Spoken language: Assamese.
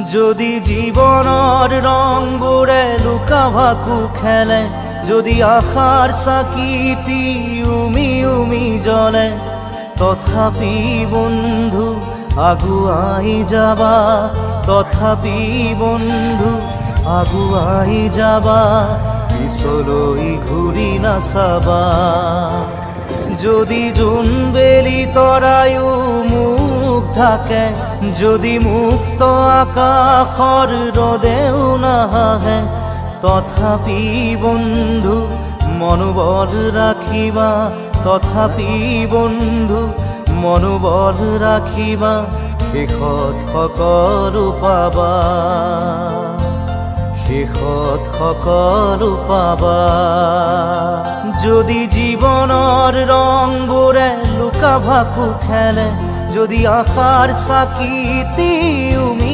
যদি জীবনৰ ৰংবোৰে লুকা ভাকু খেলে, যদি আশাৰ চাকিটি উমি উমি জ্বলে, তথাপি বন্ধু আগুৱাই যাবা, তথাপি বন্ধু আগুৱাই যাবা, পিছলৈ ঘূৰি নাচাবা। যদি জোনবেলি তৰায়ো মুখ ঢাকে, যদি মুক্ত আকাশৰ ৰদেও নাহে, তথাপি বন্ধু মনোবল ৰাখিবা, তথাপি বন্ধু মনোবল ৰাখিবা, শেষত সকলো পাবা, শেষত সকলো পাবা। যদি জীৱনৰ ৰংবোৰে লুকা ভাকু খেলে, যদি আশাৰ চাকিটি